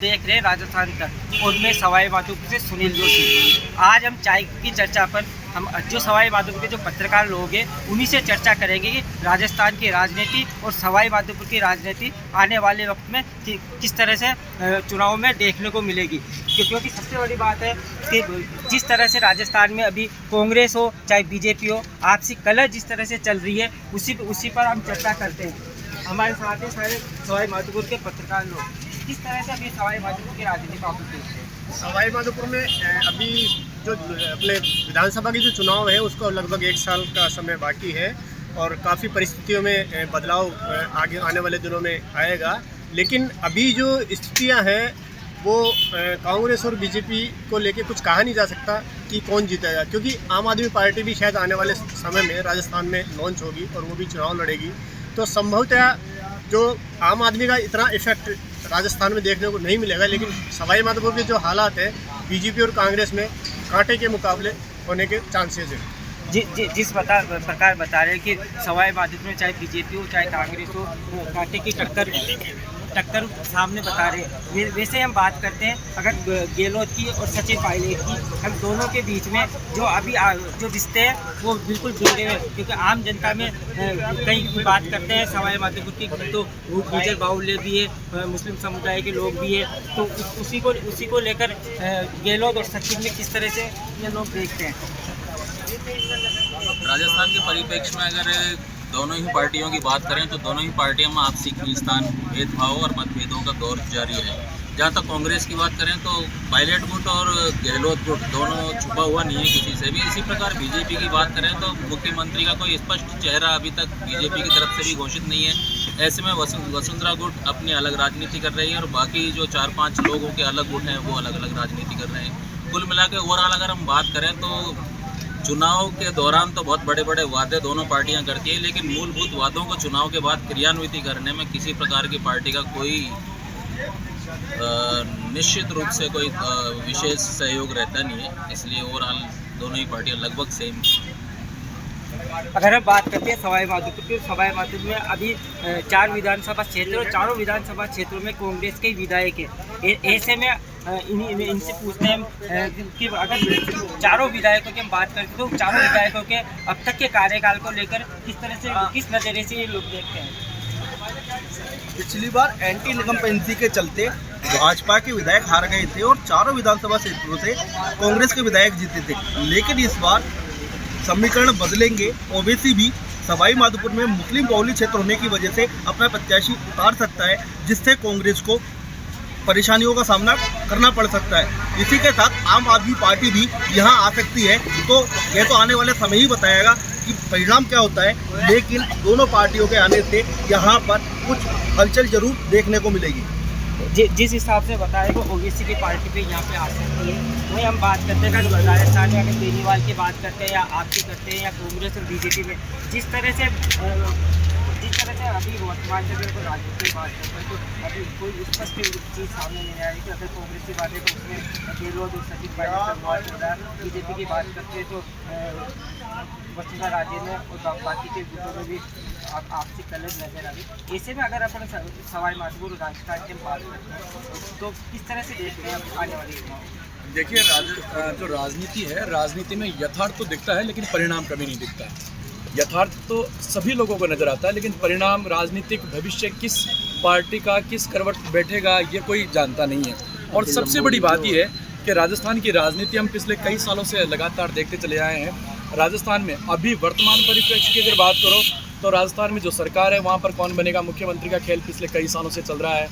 देख रहे हैं राजस्थान तक, उनमें सवाई माधोपुर से सुनील जोशी। आज हम चाय की चर्चा पर हम जो सवाई माधोपुर के जो पत्रकार लोग हैं उन्हीं से चर्चा करेंगे कि राजस्थान की राजनीति और सवाई माधोपुर की राजनीति आने वाले वक्त में किस तरह से चुनाव में देखने को मिलेगी। क्योंकि सबसे बड़ी बात है कि जिस तरह से राजस्थान में अभी कांग्रेस हो चाहे बीजेपी हो, आपसी कलह जिस तरह से चल रही है उसी पर हम चर्चा करते हैं। हमारे साथ हैं सारे सवाई माधोपुर के पत्रकार लोग। किस तरह से अभी सवाई माधोपुर की राजनीति का देखते हैं? सवाई माधोपुर में अभी जो अपने विधानसभा की जो चुनाव है उसको लगभग 1 साल का समय बाकी है और काफ़ी परिस्थितियों में बदलाव आगे आने वाले दिनों में आएगा। लेकिन अभी जो स्थितियां हैं वो कांग्रेस और बीजेपी को लेके कुछ कहा नहीं जा सकता कि कौन जीतेगा, क्योंकि आम आदमी पार्टी भी शायद आने वाले समय में राजस्थान में लॉन्च होगी और वो भी चुनाव लड़ेगी। तो संभवतः जो आम आदमी का इतना इफेक्ट राजस्थान में देखने को नहीं मिलेगा, लेकिन सवाई माधोपुर के जो हालात है बीजेपी और कांग्रेस में कांटे के मुकाबले होने के चांसेस है। जिस प्रकार बता रहे हैं कि सवाई माधोपुर में चाहे बीजेपी हो चाहे कांग्रेस हो, कांटे की टक्कर सामने बता रहे हैं। वैसे हम बात करते हैं अगर गहलोत की और सचिन पायलट की, हम दोनों के बीच में जो अभी जो रिश्ते हैं वो बिल्कुल बिगड़े हुए हैं। क्योंकि आम जनता में कई बात करते हैं सवाई माधोपुर की, तो वो गुजर बाहुल्य भी है, मुस्लिम समुदाय के लोग भी है, तो उसी को लेकर गहलोत और सचिन में किस तरह से ये लोग देखते हैं। राजस्थान के परिप्रेक्ष्य में अगर दोनों ही पार्टियों की बात करें तो दोनों ही पार्टियों में आपसी खींचतान, भेदभाव और मतभेदों का दौर जारी है। जहाँ तक कांग्रेस की बात करें तो पायलट गुट और गहलोत गुट दोनों छुपा हुआ नहीं है किसी से भी। इसी प्रकार बीजेपी की बात करें तो मुख्यमंत्री का कोई स्पष्ट चेहरा अभी तक बीजेपी की तरफ से भी घोषित नहीं है। ऐसे में वसुंधरा गुट अपनी अलग राजनीति कर रही है और बाकी जो 4-5 लोगों के अलग गुट हैं वो अलग अलग राजनीति कर रहे हैं। कुल मिला के ओवरऑल अगर हम बात करें तो चुनाव के दौरान तो बहुत बड़े बड़े वादे दोनों पार्टियां करती हैं, लेकिन मूलभूत वादों को चुनाव के बाद क्रियान्वित करने में किसी प्रकार की पार्टी का कोई निश्चित रूप से कोई विशेष सहयोग रहता नहीं है। इसलिए ओवरऑल दोनों ही पार्टियां लगभग सेम। अगर हम बात करते हैं सवाई माधोपुर की, सवाई माधोपुर में अभी 4 विधानसभा क्षेत्र और चारों विधानसभा क्षेत्रों में कांग्रेस के विधायक है। ऐसे में इनसे पूछते हैं कि अगर चारों विधायकों की हम बात करते तो चारों विधायकों के अब तक के कार्यकाल को लेकर किस तरह से, किस नज़रिए से ये लोग देखते हैं। पिछली बार एंटी इनकम्पेंसी के चलते भाजपा के विधायक हार गए थे और चारों विधानसभा क्षेत्रों से कांग्रेस के विधायक जीते थे। लेकिन इस बार समीकरण बदलेंगे। ओवैसी भी सवाई माधोपुर में मुस्लिम बहुल्य क्षेत्र होने की वजह से अपना प्रत्याशी उतार सकता है, जिससे कांग्रेस को परेशानियों का सामना करना पड़ सकता है। इसी के साथ आम आदमी पार्टी भी यहाँ आ सकती है। तो यह तो आने वाले समय ही बताएगा कि परिणाम क्या होता है, लेकिन दोनों पार्टियों के आने से यहाँ पर कुछ हलचल जरूर देखने को मिलेगी। जिस हिसाब से बताया वो ओवैसी की पार्टी पे यहाँ पे आ सकती है। वही हम बात करते हैं अगर राजस्थान में अगर केजरीवाल की बात करते हैं या आपकी करते हैं या कांग्रेस और बीजेपी में जिस तरह से अभी वर्तमान में अगर राजनीति की बात करते हैं तो अभी कोई स्पष्ट चीज़ सामने नहीं आ रही कि अगर कांग्रेस की बात है तो उसमें गहलोत और सचिन पायलट, बीजेपी की बात करते हैं तो वसुंधरा राजे में और बाकी के गुटों में भी आपसी कलह नजर आ रही। ऐसे में अगर अपन सवाई माधोपुर राजस्थान की बात करते हैं तो किस तरह से देखते हैं आने वाली चुनाव? देखिए, जो राजनीति है, राजनीति में यथार्थ तो दिखता है लेकिन परिणाम कभी नहीं दिखता है। यथार्थ तो सभी लोगों को नज़र आता है, लेकिन परिणाम, राजनीतिक भविष्य किस पार्टी का किस करवट बैठेगा ये कोई जानता नहीं है। और सबसे बड़ी बात यह है कि राजस्थान की राजनीति हम पिछले कई सालों से लगातार देखते चले आए हैं। राजस्थान में अभी वर्तमान परिप्रेक्ष्य की अगर बात करो तो राजस्थान में जो सरकार है वहाँ पर कौन बनेगा मुख्यमंत्री का खेल पिछले कई सालों से चल रहा है।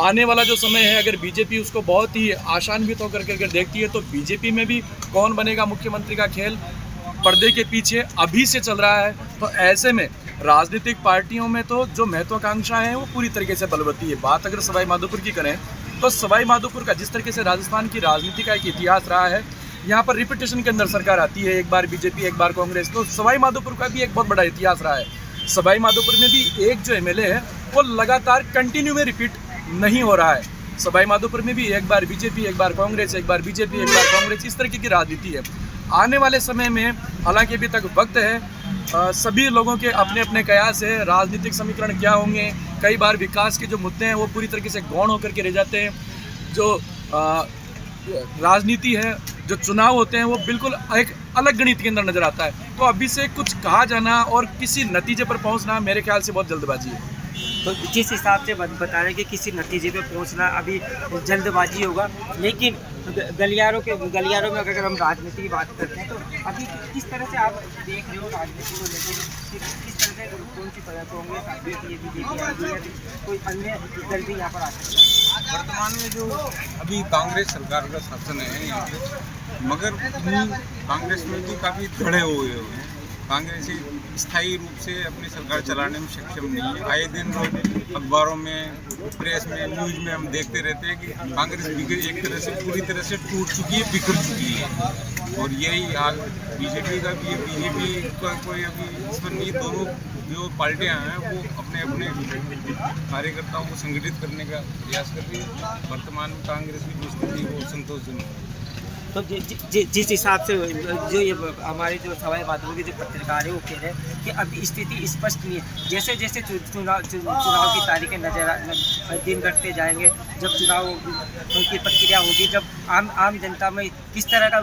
आने वाला जो समय है अगर बीजेपी उसको बहुत ही आशान्वित होकर के अगर देखती है तो बीजेपी में भी कौन बनेगा मुख्यमंत्री का खेल पर्दे के पीछे अभी से चल रहा है। तो ऐसे में राजनीतिक पार्टियों में तो जो महत्वाकांक्षा है वो पूरी तरीके से बलवती है। बात अगर सवाई माधोपुर की करें तो सवाई माधोपुर का जिस तरीके से राजस्थान की राजनीति का एक इतिहास रहा है, यहाँ पर रिपीटेशन के अंदर सरकार आती है, एक बार बीजेपी एक बार कांग्रेस। तो सवाई माधोपुर का भी एक बहुत बड़ा इतिहास रहा है। सवाई माधोपुर में भी एक जो एमएलए है वो लगातार कंटिन्यू में रिपीट नहीं हो रहा है। सवाई माधोपुर में भी एक बार बीजेपी एक बार कांग्रेस, एक बार बीजेपी एक बार कांग्रेस, इस तरीके की राजनीति है। आने वाले समय में हालांकि अभी तक वक्त है, सभी लोगों के अपने अपने कयास है, राजनीतिक समीकरण क्या होंगे। कई बार विकास के जो मुद्दे हैं वो पूरी तरीके से गौण होकर के रह जाते हैं। जो राजनीति है, जो चुनाव होते हैं, वो बिल्कुल एक अलग गणित के अंदर नज़र आता है। तो अभी से कुछ कहा जाना और किसी नतीजे पर पहुंचना मेरे ख्याल से बहुत जल्दबाजी है। तो जिस हिसाब से बता रहे हैं कि किसी नतीजे पे पहुंचना अभी जल्दबाजी होगा, लेकिन गलियारों में अगर हम राजनीति की बात करते हैं तो अभी किस तरह से आप देख रहे हो राजनीति को लेकर, किस तरह से कौन सी कांग्रेस आती है, बीजेपी आती है, कोई अन्य दल भी यहाँ पर आ सकता है? वर्तमान में जो अभी कांग्रेस सरकार का शासन है यहाँ पे, मगर कांग्रेस में भी काफ़ी धड़े हुए हैं। कांग्रेस स्थायी रूप से अपनी सरकार चलाने में सक्षम नहीं है। आए दिन रोज अखबारों में, प्रेस में, न्यूज़ में हम देखते रहते हैं कि कांग्रेस एक तरह से पूरी तरह से टूट चुकी है, बिखर चुकी है। और यही हाल बीजेपी का भी है। बीजेपी का कोई अभी इस पर नहीं, दोनों जो पार्टियां हैं वो अपने अपने कार्यकर्ताओं को संगठित करने का प्रयास कर रही है। वर्तमान में कांग्रेस की जो स्थिति वो संतोषजनक है। तो जिस हिसाब से जो ये हमारे जो सवाई माध्यमों के जो पत्रकार है वो कह रहे हैं कि अब स्थिति स्पष्ट नहीं है। जैसे जैसे चुनाव की तारीखें दिन घटते जाएंगे, जब चुनाव की प्रक्रिया होगी, जब आम जनता में किस तरह का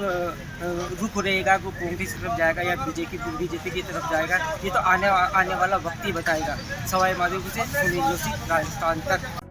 रुख रहेगा, वो कांग्रेस की तरफ जाएगा या बीजेपी की तरफ जाएगा, ये तो आने वाला वक्त ही बताएगा। सवाई माधोपुर से सुनील जोशी, राजस्थान तक।